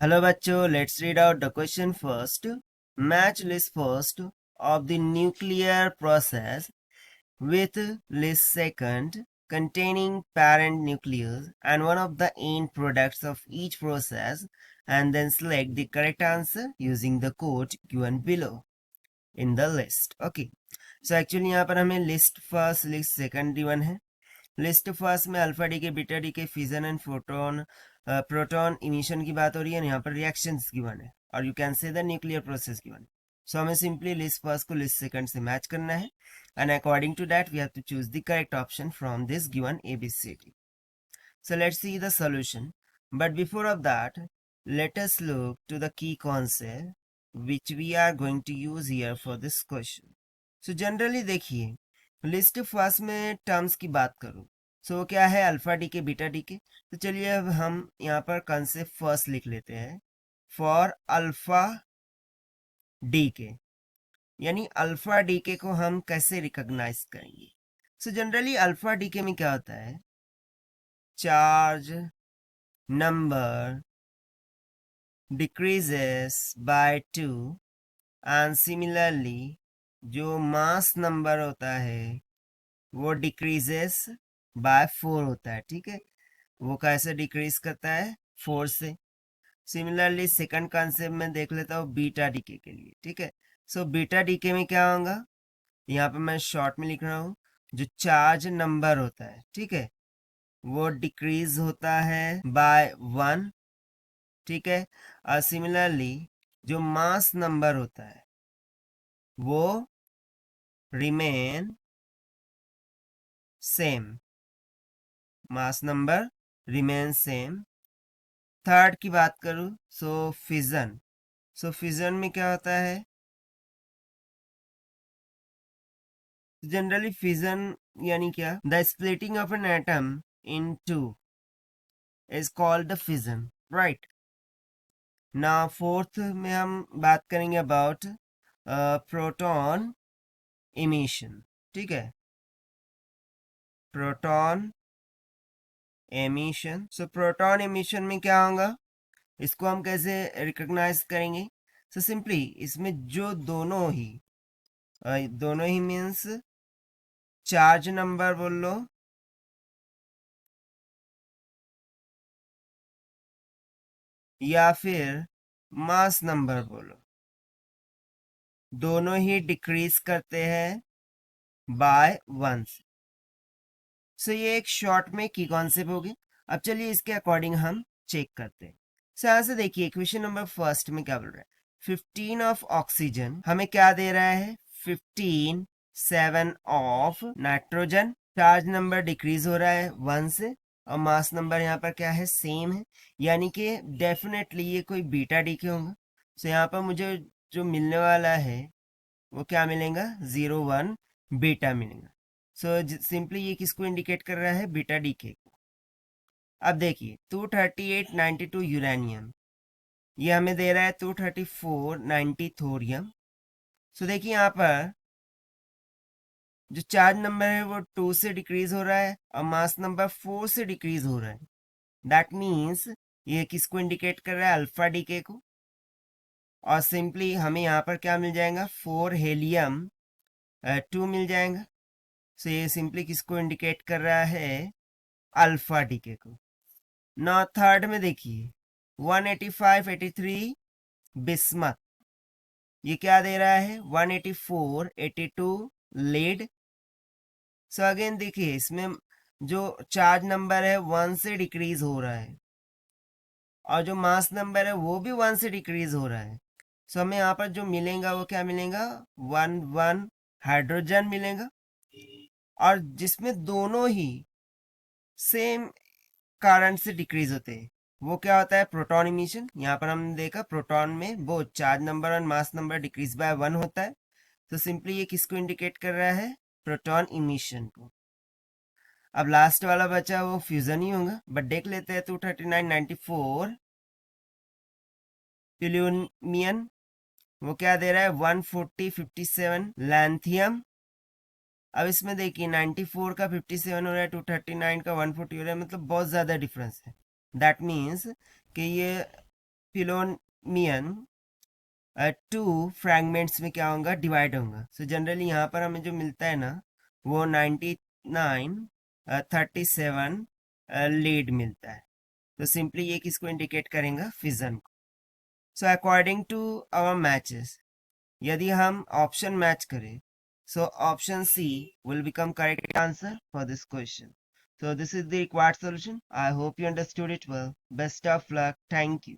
Hello bachcho, let's read out the question first. Match list first of the nuclear process with list second containing parent nucleus and one of the end products of each process, and then select the correct answer using the code given below in the list. Okay, so actually यहाँ पर हमें list first list second given है. List first में alpha D के beta D के fission and proton emission की बात हो रही है, यहाँ पर रिएक्शंस गिवन है और you can say the nuclear process given. So हमें सिंपली लिस्ट फर्स्ट को लिस्ट सेकंड से मैच करना है and according to that we have to choose the correct option from this given ABCD. So let's see the solution. But before of that, let us look to the key concept which we are going to use here for this question. So generally देखिए, list first में terms की बात करूं, सो क्या है alpha D के beta D के. तो चलिए अब हम यहाँ पर कंसेप्ट फर्स्ट लिख लेते हैं फॉर अल्फा डी के, यानी अल्फा डी के को हम कैसे रिकॉग्नाइज करेंगे. सो जनरली अल्फा डी के में क्या होता है, charge number decreases by 2 and similarly जो मास नंबर होता है वो डिक्रीजेस बाय 4 होता है. ठीक है, वो कैसे डिक्रीज करता है, 4 से. सिमिलरली सेकंड कॉन्सेप्ट में देख लेता हूँ बीटा डीके के लिए. ठीक है, सो बीटा डीके में क्या होगा, यहाँ पे मैं शॉर्ट में लिख रहा हूँ, जो चार्ज नंबर होता है, ठीक है, वो डिक्रीज होता है बाय 1. ठीक है, और सिमिलरली जो मास नंबर होता है वो remain same, mass number remain same. Third की बात करूं, सो फिजन में क्या होता है, जनरली फिजन यानी क्या, the splitting of an atom in two is called the fission, right. ना फोर्थ में हम बात करेंगे अबाउट प्रोटॉन इमिशन. ठीक है, प्रोटॉन एमिशन. सो प्रोटॉन एमिशन में क्या होगा, इसको हम कैसे रिकॉग्नाइज करेंगे. सो सिंपली इसमें जो दोनों ही मीन्स चार्ज नंबर बोल लो या फिर मास नंबर बोलो, दोनों ही डिक्रीज करते हैं बाय 1 से. सो ये एक शॉर्ट में की कॉन्सेप्ट होगी. अब चलिए इसके अकॉर्डिंग हम चेक करते हैं. सो यहाँ से देखिए क्वेश्चन नंबर फर्स्ट में क्या बोल रहा है, 15 ऑफ ऑक्सीजन हमें क्या दे रहा है, 15 7 of nitrogen. Charge number decrease हो रहा है 1 से और मास नंबर यहाँ पर क्या है, सेम है, यानी कि डेफिनेटली ये कोई बीटा डी के होंगे. सो यहाँ पर मुझे जो मिलने वाला है वो क्या मिलेगा, 0 1 बीटा मिलेगा. सो सिंपली ये किसको इंडिकेट कर रहा है, बीटा डी के को. अब देखिए 23892 यूरेनियम, ये हमें दे रहा है 23490 थोरियम. सो देखिए यहाँ पर जो चार्ज नंबर है वो 2 से डिक्रीज हो रहा है और मास नंबर 4 से डिक्रीज हो रहा है. दैट मीन्स ये किसको इंडिकेट कर रहा है, अल्फा डीके को. और सिंपली हमें यहाँ पर क्या मिल जाएगा, 4 हीलियम 2 मिल जाएगा. सो ये सिंपली किसको इंडिकेट कर रहा है, अल्फा डीके को. नौ थर्ड में देखिए 18583 बिस्मथ, ये क्या दे रहा है, 18482 लेड. सो अगेन देखिए इसमें जो चार्ज नंबर है 1 से डिक्रीज हो रहा है और जो मास नंबर है वो भी 1 से डिक्रीज हो रहा है. सो हमें यहाँ पर जो मिलेगा वो क्या मिलेगा, 1 हाइड्रोजन मिलेगा, और जिसमें दोनों ही सेम कारण से डिक्रीज होते हैं. वो क्या होता है, प्रोटॉन इमिशन. यहाँ पर हमने देखा प्रोटॉन में वो चार्ज नंबर और मास नंबर डिक्रीज बाय 1 होता है. तो सिंपली ये किसको इंडिकेट कर रहा है, प्रोटॉन इमिशन को. अब लास्ट वाला बचा वो फ्यूजन ही होगा, बट देख लेते हैं 23994 प्लूटोनियम, वो क्या दे रहा है, 14057 लैंथियम. अब इसमें देखिए 94 का 57 हो रहा है, 239 का 140 हो रहा है, मतलब बहुत ज्यादा डिफरेंस है. दैट मीन्स कि ये फिलोनियन टू फ्रैगमेंट्स में क्या होगा, डिवाइड होगा। सो जनरली यहाँ पर हमें जो मिलता है ना वो 99 37 लीड मिलता है। तो सिंपली ये किसको इंडिकेट करेगा, फिजन को। So according to our matches, यदि हम ऑप्शन मैच करें, so option C will become correct answer for this question. So this is the required solution. I hope you understood it well. Best of luck. Thank you.